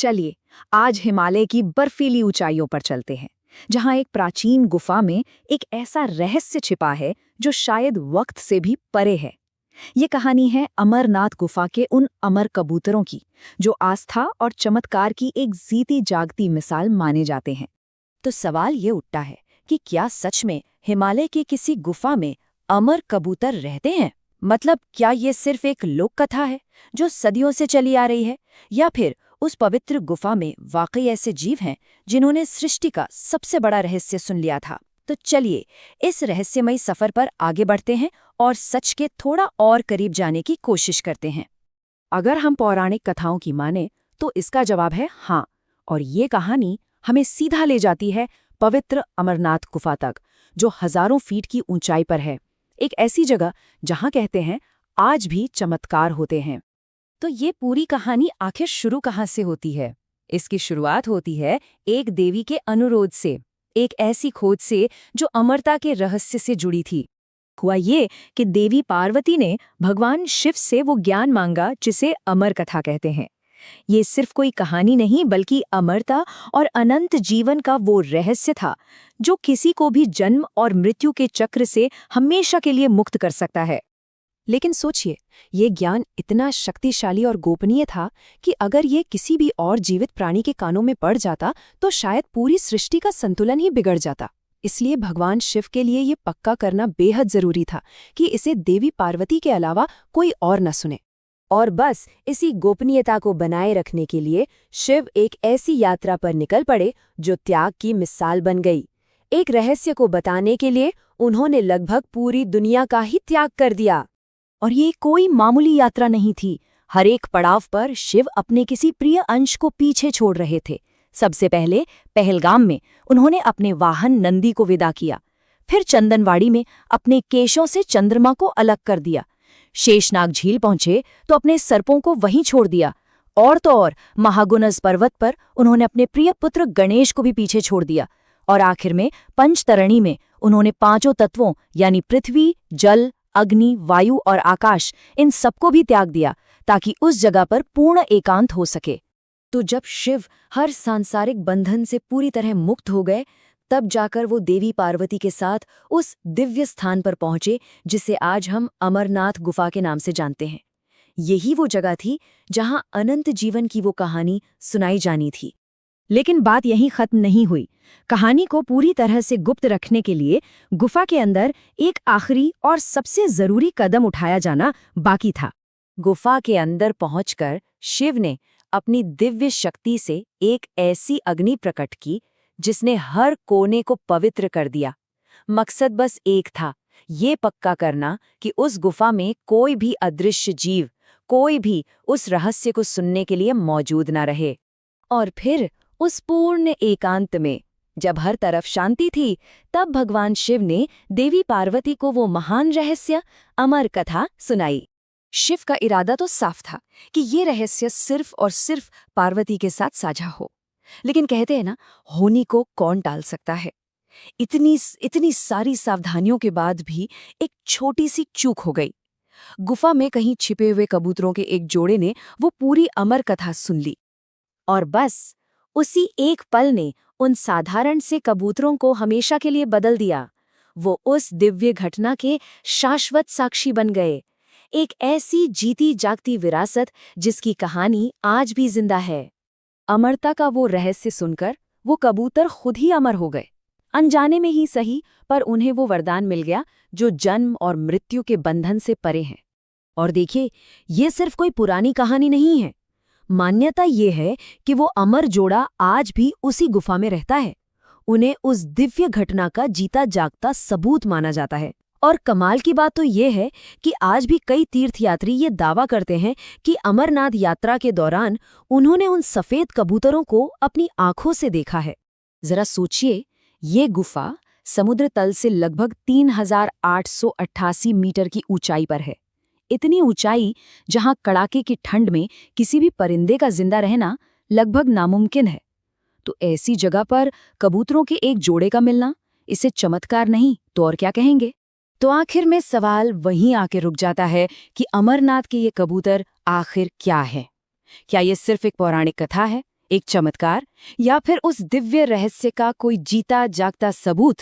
चलिए आज हिमालय की बर्फीली ऊंचाइयों पर चलते हैं, जहां एक प्राचीन गुफा में एक ऐसा रहस्य छिपा है जो शायद वक्त से भी परे है। ये कहानी है अमरनाथ गुफा के उन अमर कबूतरों की, जो आस्था और चमत्कार की एक जीती जागती मिसाल माने जाते हैं। तो सवाल ये उठता है कि क्या सच में हिमालय की किसी गुफा में अमर कबूतर रहते हैं? मतलब क्या ये सिर्फ एक लोक कथा है जो सदियों से चली आ रही है, या फिर उस पवित्र गुफा में वाकई ऐसे जीव हैं जिन्होंने सृष्टि का सबसे बड़ा रहस्य सुन लिया था? तो चलिए इस रहस्यमयी सफर पर आगे बढ़ते हैं और सच के थोड़ा और करीब जाने की कोशिश करते हैं। अगर हम पौराणिक कथाओं की माने तो इसका जवाब है हाँ, और ये कहानी हमें सीधा ले जाती है पवित्र अमरनाथ गुफा तक, जो हजारों फीट की ऊंचाई पर है। एक ऐसी जगह जहां कहते हैं आज भी चमत्कार होते हैं। तो ये पूरी कहानी आखिर शुरू कहाँ से होती है? इसकी शुरुआत होती है एक देवी के अनुरोध से, एक ऐसी खोज से जो अमरता के रहस्य से जुड़ी थी। हुआ ये कि देवी पार्वती ने भगवान शिव से वो ज्ञान मांगा जिसे अमर कथा कहते हैं। ये सिर्फ कोई कहानी नहीं, बल्कि अमरता और अनंत जीवन का वो रहस्य था जो किसी को भी जन्म और मृत्यु के चक्र से हमेशा के लिए मुक्त कर सकता है। लेकिन सोचिए, ये ज्ञान इतना शक्तिशाली और गोपनीय था कि अगर ये किसी भी और जीवित प्राणी के कानों में पड़ जाता तो शायद पूरी सृष्टि का संतुलन ही बिगड़ जाता। इसलिए भगवान शिव के लिए ये पक्का करना बेहद जरूरी था कि इसे देवी पार्वती के अलावा कोई और न सुने। और बस इसी गोपनीयता को बनाए रखने के लिए शिव एक ऐसी यात्रा पर निकल पड़े जो त्याग की मिसाल बन गई। एक रहस्य को बताने के लिए उन्होंने लगभग पूरी दुनिया का ही त्याग कर दिया। और ये कोई मामूली यात्रा नहीं थी। हर एक पड़ाव पर शिव अपने किसी प्रिय अंश को पीछे छोड़ रहे थे। सबसे पहले पहलगाम में उन्होंने अपने वाहन नंदी को विदा किया। फिर चंदनवाड़ी में अपने केशों से चंद्रमा को अलग कर दिया। शेषनाग झील पहुंचे तो अपने सर्पों को वहीं छोड़ दिया। और तो और महागुनस पर्वत पर उन्होंने अपने प्रिय पुत्र गणेश को भी पीछे छोड़ दिया। और आखिर में पंचतरणी में उन्होंने पांचों तत्वों यानी पृथ्वी, जल, अग्नि, वायु और आकाश, इन सबको भी त्याग दिया ताकि उस जगह पर पूर्ण एकांत हो सके। तो जब शिव हर सांसारिक बंधन से पूरी तरह मुक्त हो गए, तब जाकर वो देवी पार्वती के साथ उस दिव्य स्थान पर पहुंचे जिसे आज हम अमरनाथ गुफा के नाम से जानते हैं। यही वो जगह थी जहां अनंत जीवन की वो कहानी सुनाई जानी थी। लेकिन बात यहीं खत्म नहीं हुई। कहानी को पूरी तरह से गुप्त रखने के लिए गुफा के अंदर एक आखिरी और सबसे जरूरी कदम उठाया जाना बाकी था। गुफा के अंदर पहुंचकर शिव ने अपनी दिव्य शक्ति से एक ऐसी अग्नि प्रकट की जिसने हर कोने को पवित्र कर दिया। मकसद बस एक था, ये पक्का करना कि उस गुफा में कोई भी अदृश्य जीव, कोई भी उस रहस्य को सुनने के लिए मौजूद न रहे। और फिर उस पूर्ण एकांत में जब हर तरफ शांति थी, तब भगवान शिव ने देवी पार्वती को वो महान रहस्य अमर कथा सुनाई। शिव का इरादा तो साफ था कि ये रहस्य सिर्फ और सिर्फ पार्वती के साथ साझा हो। लेकिन कहते हैं ना, होनी को कौन टाल सकता है। इतनी सारी सावधानियों के बाद भी एक छोटी सी चूक हो गई। गुफा में कहीं छिपे हुए कबूतरों के एक जोड़े ने वो पूरी अमर कथा सुन ली, और बस उसी एक पल ने उन साधारण से कबूतरों को हमेशा के लिए बदल दिया। वो उस दिव्य घटना के शाश्वत साक्षी बन गए। एक ऐसी जीती जागती विरासत जिसकी कहानी आज भी जिंदा है। अमरता का वो रहस्य सुनकर वो कबूतर खुद ही अमर हो गए। अनजाने में ही सही, पर उन्हें वो वरदान मिल गया जो जन्म और मृत्यु के बंधन से परे हैं। और देखिए, ये सिर्फ कोई पुरानी कहानी नहीं है। मान्यता ये है कि वो अमर जोड़ा आज भी उसी गुफा में रहता है। उन्हें उस दिव्य घटना का जीता जागता सबूत माना जाता है। और कमाल की बात तो ये है कि आज भी कई तीर्थयात्री ये दावा करते हैं कि अमरनाथ यात्रा के दौरान उन्होंने उन सफेद कबूतरों को अपनी आंखों से देखा है। जरा सोचिए, ये गुफा समुद्र तल से लगभग 3888 मीटर की ऊंचाई पर है। इतनी ऊंचाई जहां कड़ाके की ठंड में किसी भी परिंदे का जिंदा रहना लगभग नामुमकिन है। तो ऐसी जगह पर कबूतरों के एक जोड़े का मिलना, इसे चमत्कार नहीं तो और क्या कहेंगे। तो आखिर में सवाल वहीं आके रुक जाता है कि अमरनाथ के ये कबूतर आखिर क्या है? क्या ये सिर्फ एक पौराणिक कथा है, एक चमत्कार, या फिर उस दिव्य रहस्य का कोई जीता जागता सबूत?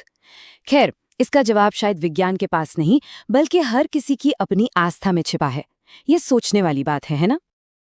खैर, इसका जवाब शायद विज्ञान के पास नहीं, बल्कि हर किसी की अपनी आस्था में छिपा है। ये सोचने वाली बात है ना?